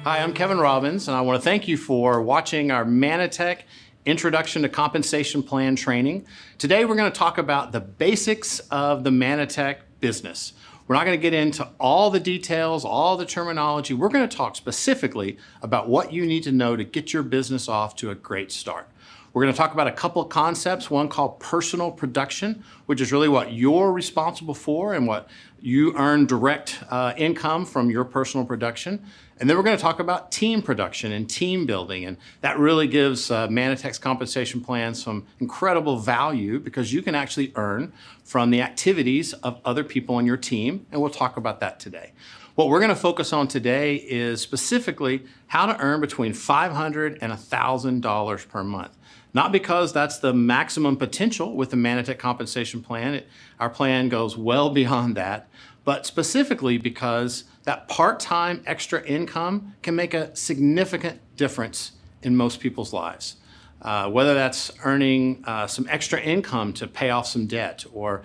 Hi, I'm Kevin Robbins, and I want to thank you for watching our Manatech Introduction to Compensation Plan training. Today we're going to talk about the basics of the Manatech business. We're not going to get into all the details, all the terminology. We're going to talk specifically about what you need to know to get your business off to a great start. We're going to talk about a couple of concepts, one called personal production, which is really what you're responsible for and what you earn direct income from your personal production. And then we're going to talk about team production and team building. And that really gives Manatech's compensation plan some incredible value because you can actually earn from the activities of other people on your team. And we'll talk about that today. What we're going to focus on today is specifically how to earn between $500 and $1,000 per month. Not because that's the maximum potential with the Manatech compensation plan. Our plan goes well beyond that, but specifically because that part-time extra income can make a significant difference in most people's lives. Whether that's earning some extra income to pay off some debt or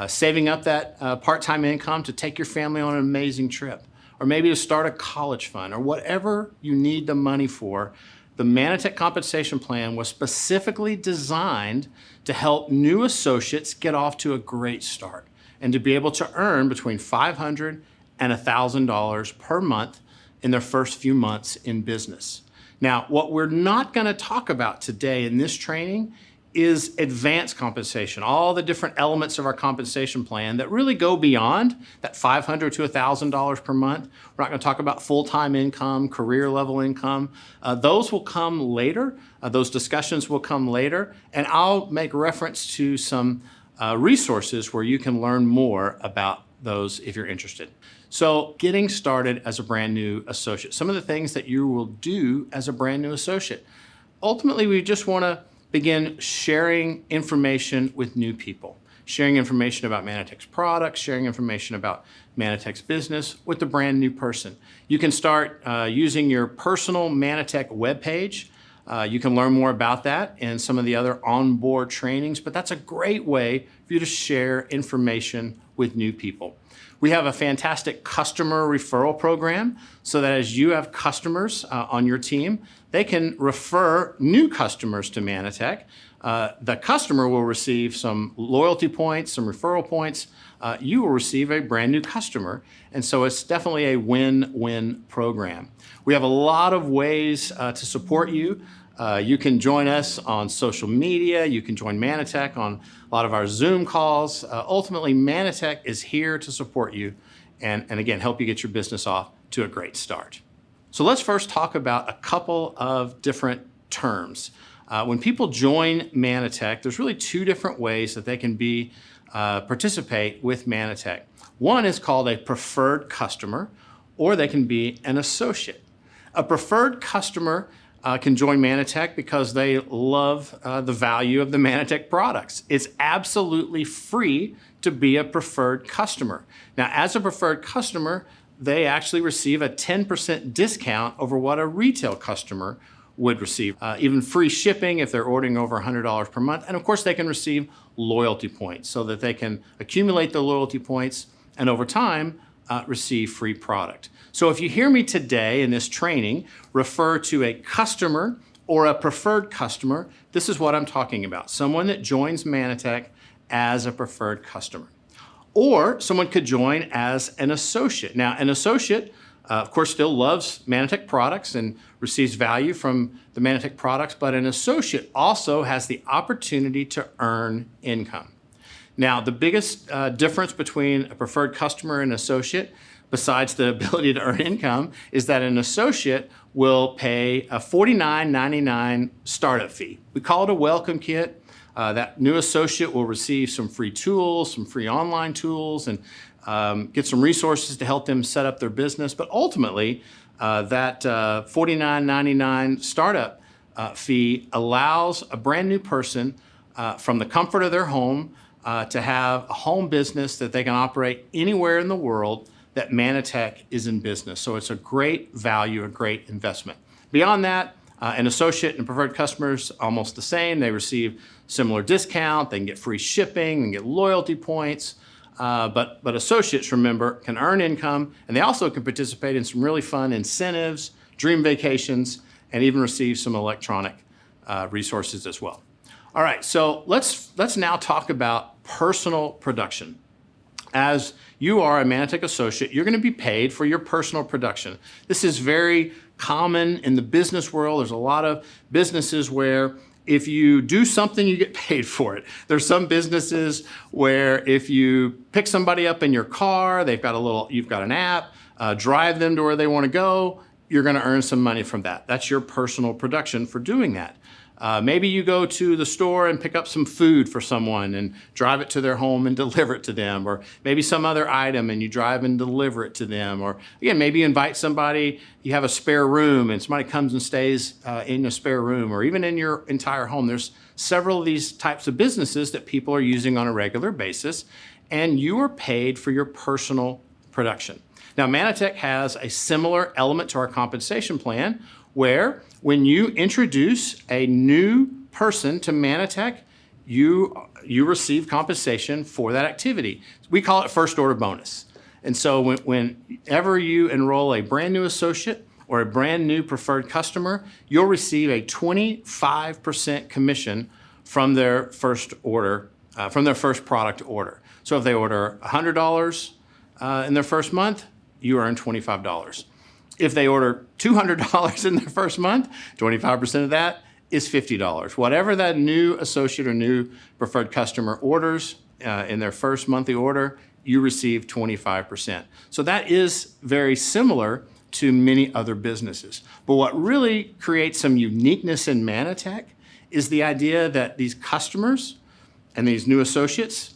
saving up that part-time income to take your family on an amazing trip, or maybe to start a college fund, or whatever you need the money for. The Manatech compensation plan was specifically designed to help new associates get off to a great start and to be able to earn between $500 and $1,000 per month in their first few months in business. Now, what we're not going to talk about today in this training is advanced compensation, all the different elements of our compensation plan that really go beyond that $500 to $1,000 per month. We're not going to talk about full-time income, career level income. Those will come later. Those discussions will come later. And I'll make reference to some resources where you can learn more about those if you're interested. So getting started as a brand new associate, some of the things that you will do as a brand new associate. Ultimately, we just want to begin sharing information with new people, sharing information about Manatech's products, sharing information about Manatech's business with the brand new person. You can start using your personal Manatech webpage. You can learn more about that and some of the other onboard trainings, but that's a great way for you to share information with new people. We have a fantastic customer referral program so that as you have customers on your team, they can refer new customers to Manatech. The customer will receive some loyalty points, some referral points. You will receive a brand new customer. And so it's definitely a win-win program. We have a lot of ways to support you. You can join us on social media. You can join Manatech on a lot of our Zoom calls. Ultimately, Manatech is here to support you and again, help you get your business off to a great start. So let's first talk about a couple of different terms. When people join Manatech, there's really two different ways that they can participate with Manatech. One is called a preferred customer, or they can be an associate. A preferred customer can join Manatech because they love the value of the Manatech products. It's absolutely free to be a preferred customer. Now, as a preferred customer, they actually receive a 10% discount over what a retail customer would receive. Even free shipping if they're ordering over $100 per month. And of course, they can receive loyalty points so that they can accumulate the loyalty points and over time, receive free product. So if you hear me today in this training refer to a customer or a preferred customer, this is what I'm talking about. Someone that joins Manatech as a preferred customer. Or someone could join as an associate. Now, an associate, of course, still loves Manatech products and receives value from the Manatech products, but an associate also has the opportunity to earn income. Now, the biggest difference between a preferred customer and an associate, besides the ability to earn income, is that an associate will pay a $49.99 startup fee. We call it a welcome kit. That new associate will receive some free tools, some free online tools, and get some resources to help them set up their business. But ultimately, that $49.99 startup fee allows a brand new person from the comfort of their home to have a home business that they can operate anywhere in the world that Manatech is in business. So it's a great value, a great investment. Beyond that, an associate and preferred customers, almost the same. They receive similar discount, they can get free shipping, they can get loyalty points. But associates, remember, can earn income, and they also can participate in some really fun incentives, dream vacations, and even receive some electronic resources as well. All right, so let's now talk about personal production. As you are a Manatech associate, you're going to be paid for your personal production. This is very common in the business world. There's a lot of businesses where if you do something, you get paid for it. There's some businesses where if you pick somebody up in your car, you've got an app, drive them to where they want to go, you're going to earn some money from that. That's your personal production for doing that. Maybe you go to the store and pick up some food for someone and drive it to their home and deliver it to them, or maybe some other item and you drive and deliver it to them, or again, maybe you invite somebody, you have a spare room and somebody comes and stays in a spare room, or even in your entire home. There's several of these types of businesses that people are using on a regular basis, and you are paid for your personal production. Now, Manatech has a similar element to our compensation plan where when you introduce a new person to Manatech, you receive compensation for that activity. We call it first order bonus. And so whenever you enroll a brand new associate or a brand new preferred customer, you'll receive a 25% commission from their first order, from their first product order. So if they order $100 in their first month, you earn $25. If they order $200 in their first month, 25% of that is $50. Whatever that new associate or new preferred customer orders in their first monthly order, you receive 25%. So that is very similar to many other businesses. But what really creates some uniqueness in Manatech is the idea that these customers and these new associates,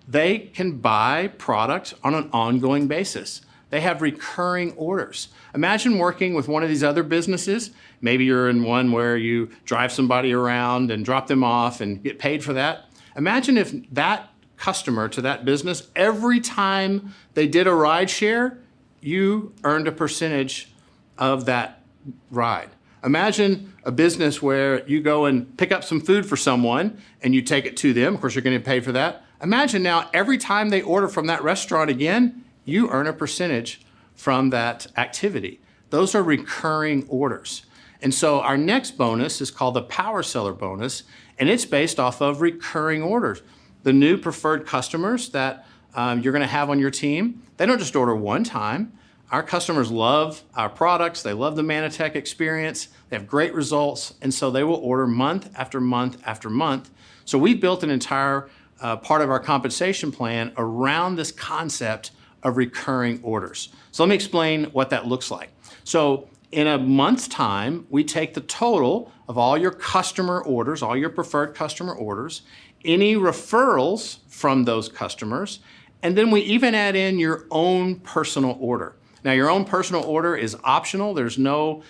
they can buy products on an ongoing basis. They have recurring orders. Imagine working with one of these other businesses. Maybe you're in one where you drive somebody around and drop them off and get paid for that. Imagine if that customer to that business, every time they did a ride share, you earned a percentage of that ride. Imagine a business where you go and pick up some food for someone and you take it to them. Of course, you're going to get paid for that. Imagine now every time they order from that restaurant again, you earn a percentage from that activity. Those are recurring orders. And so our next bonus is called the Power Seller bonus, and it's based off of recurring orders. The new preferred customers that you're going to have on your team, they don't just order one time. Our customers love our products. They love the Manatech experience. They have great results, and so they will order month after month after month. So we built an entire part of our compensation plan around this concept of recurring orders. So let me explain what that looks like. So in a month's time, we take the total of all your customer orders, all your preferred customer orders, any referrals from those customers, and then we even add in your own personal order. Now, your own personal order is optional. There's no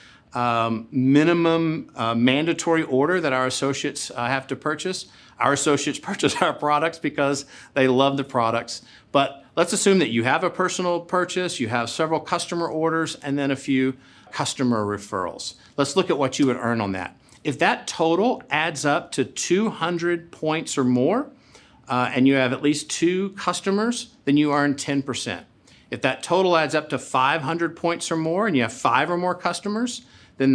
minimum mandatory order that our associates have to purchase. Our associates purchase our products because they love the products. But let's assume that you have a personal purchase, you have several customer orders, and then a few customer referrals. Let's look at what you would earn on that. If that total adds up to 200 points or more, and you have at least 2 customers, then you earn 10%. If that total adds up to 500 points or more, and you have 5 or more customers, then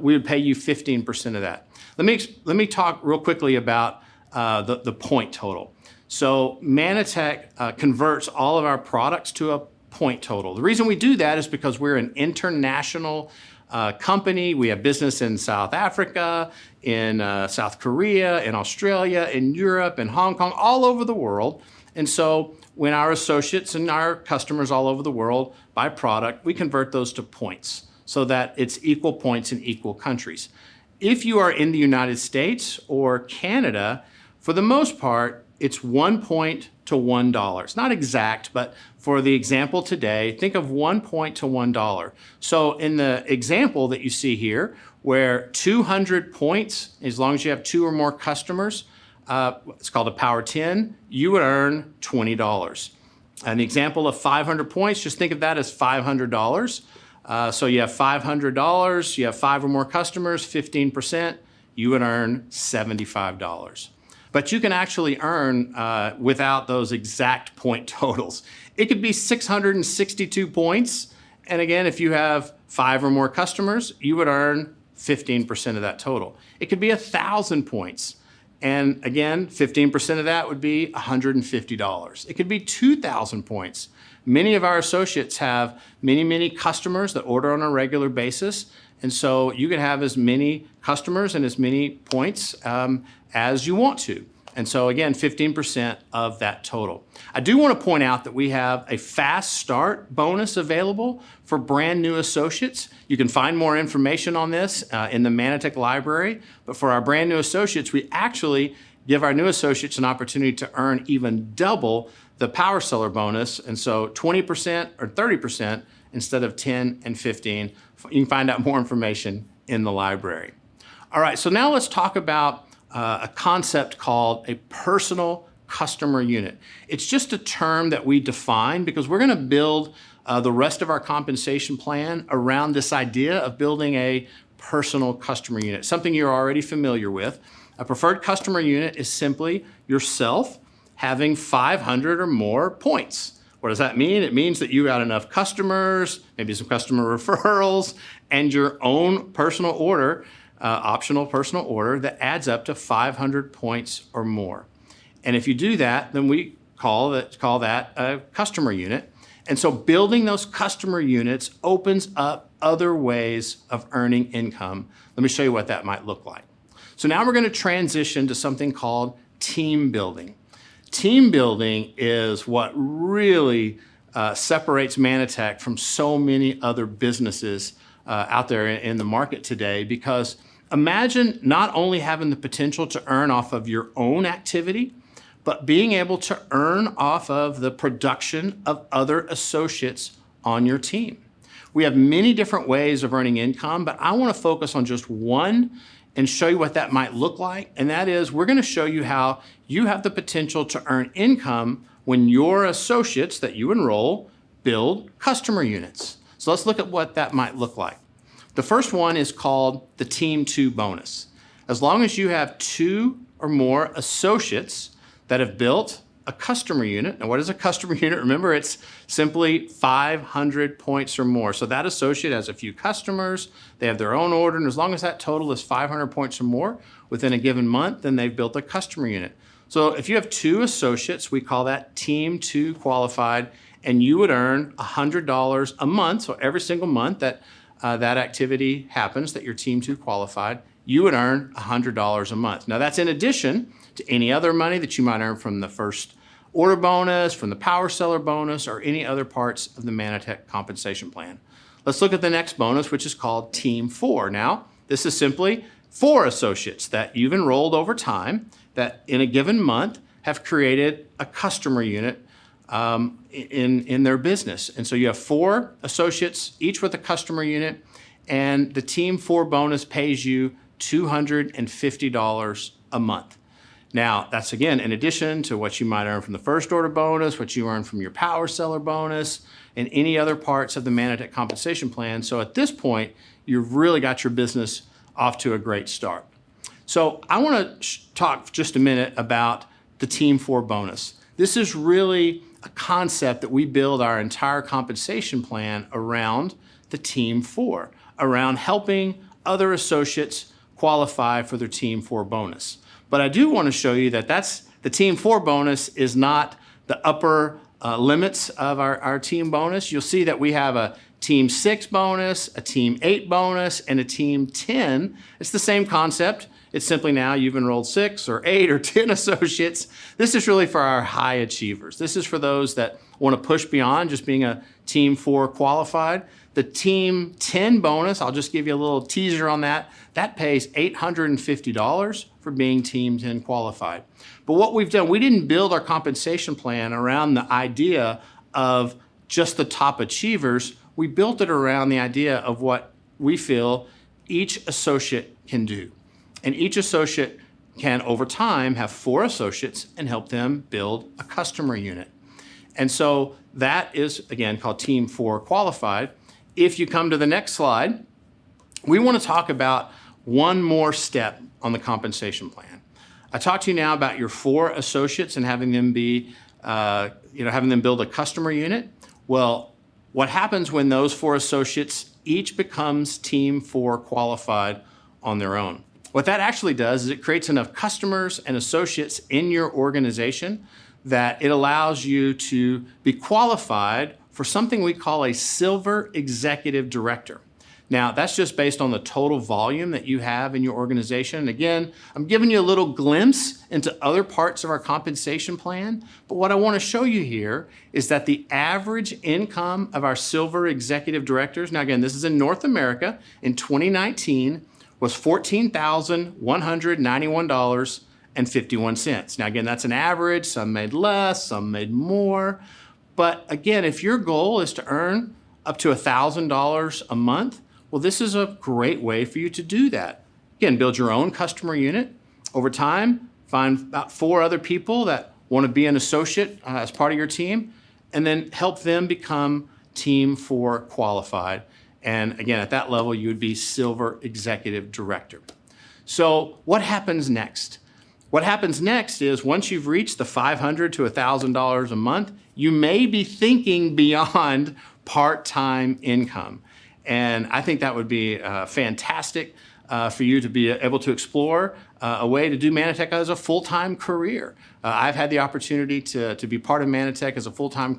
we would pay you 15% of that. Let me talk real quickly about the point total. So Manatech converts all of our products to a point total. The reason we do that is because we're an international company. We have business in South Africa, in South Korea, in Australia, in Europe, in Hong Kong, all over the world. And so when our associates and our customers all over the world buy product, we convert those to points so that it's equal points in equal countries. If you are in the United States or Canada, for the most part, it's 1 point to $1. It's not exact, but for the example today, think of 1 point to $1. So in the example that you see here, where 200 points, as long as you have 2 or more customers, it's called a Power 10, you would earn $20. An example of 500 points, just think of that as $500. So you have $500, you have 5 or more customers, 15%, you would earn $75. But you can actually earn without those exact point totals. It could be 662 points And again, if you have 5 or more customers, you would earn 15% of that total. It could be 1,000 points. And again, 15% of that would be $150. It could be 2,000 points. Many of our associates have many customers that order on a regular basis. And so you can have as many customers and as many points as you want to. And so again, 15% of that total. I do want to point out that we have a fast start bonus available for brand new associates. You can find more information on this in the Manatech library. But for our brand new associates, we actually give our new associates an opportunity to earn even double the Power Seller bonus. And so 20% or 30% instead of 10 and 15. You can find out more information in the library. All right, so now let's talk about a concept called a personal customer unit. It's just a term that we define because we're going to build the rest of our compensation plan around this idea of building a personal customer unit, something you're already familiar with. A preferred customer unit is simply yourself having 500 or more points. What does that mean? It means that you got enough customers, maybe some customer referrals, and your own personal order, optional personal order that adds up to 500 points or more. And if you do that, then we call that a customer unit. And so building those customer units opens up other ways of earning income. Let me show you what that might look like. So now we're going to transition to something called team building. Team building is what really separates Manatech from so many other businesses out there in the market today, because imagine not only having the potential to earn off of your own activity, but being able to earn off of the production of other associates on your team. We have many different ways of earning income, but I want to focus on just one and show you what that might look like. And that is, we're going to show you how you have the potential to earn income when your associates that you enroll build customer units. So let's look at what that might look like. The first one is called the Team 2 bonus. As long as you have 2 or more associates that have built a customer unit. Now, what is a customer unit? Remember, it's simply 500 points or more. So that associate has a few customers, they have their own order, and as long as that total is 500 points or more within a given month, then they've built a customer unit. So if you have 2 associates, we call that Team 2 qualified, and you would earn $100 a month. So every single month that that activity happens, that you're Team 2 qualified, you would earn $100 a month. Now that's in addition to any other money that you might earn from the first order bonus, from the Power Seller bonus, or any other parts of the Manatech compensation plan. Let's look at the next bonus, which is called Team 4. Now, this is simply 4 associates that you've enrolled over time that in a given month have created a customer unit in their business. And so you have 4 associates, each with a customer unit, and the Team 4 bonus pays you $250 a month. Now, that's again, in addition to what you might earn from the first order bonus, what you earn from your Power Seller bonus, and any other parts of the Manatech compensation plan. So at this point, you've really got your business off to a great start. So I want to talk just a minute about the Team 4 bonus. This is really a concept that we build our entire compensation plan around the Team 4, around helping other associates qualify for their Team 4 bonus. But I do want to show you that the Team 4 bonus is not the upper limits of our team bonus. You'll see that we have a Team 6 bonus, a Team 8 bonus, and a Team 10. It's the same concept. It's simply now you've enrolled 6 or 8 or 10 associates. This is really for our high achievers. This is for those that want to push beyond just being a Team 4 qualified. The Team 10 bonus, I'll just give you a little teaser on that. That pays $850 for being Team 10 qualified. But what we've done, we didn't build our compensation plan around the idea of just the top achievers. We built it around the idea of what we feel each associate can do. And each associate can, over time, have 4 associates and help them build a customer unit. And so that is, again, called Team 4 qualified. If you come to the next slide, we want to talk about one more step on the compensation plan. I talked to you now about your 4 associates and having them be, having them build a customer unit. Well, What happens when those 4 associates each becomes Team 4 qualified on their own? What that actually does is it creates enough customers and associates in your organization that it allows you to be qualified for something we call a Silver Executive Director. Now, that's just based on the total volume that you have in your organization. And again, I'm giving you a little glimpse into other parts of our compensation plan, but what I want to show you here is that the average income of our Silver Executive Directors, now again, this is in North America, in 2019, was $14,191.51. Now again, that's an average. Some made less, some made more. But again, if your goal is to earn up to $1,000 a month, well, this is a great way for you to do that. Again, build your own customer unit. Over time, find about 4 other people that want to be an associate as part of your team, and then help them become Team 4 qualified. And again, at that level, you would be Silver Executive Director. So what happens next? What happens next is once you've reached the $500 to $1,000 a month, you may be thinking beyond part-time income. And I think that would be fantastic for you to be able to explore a way to do Manatech as a full-time career. I've had the opportunity to be part of Manatech as a full-time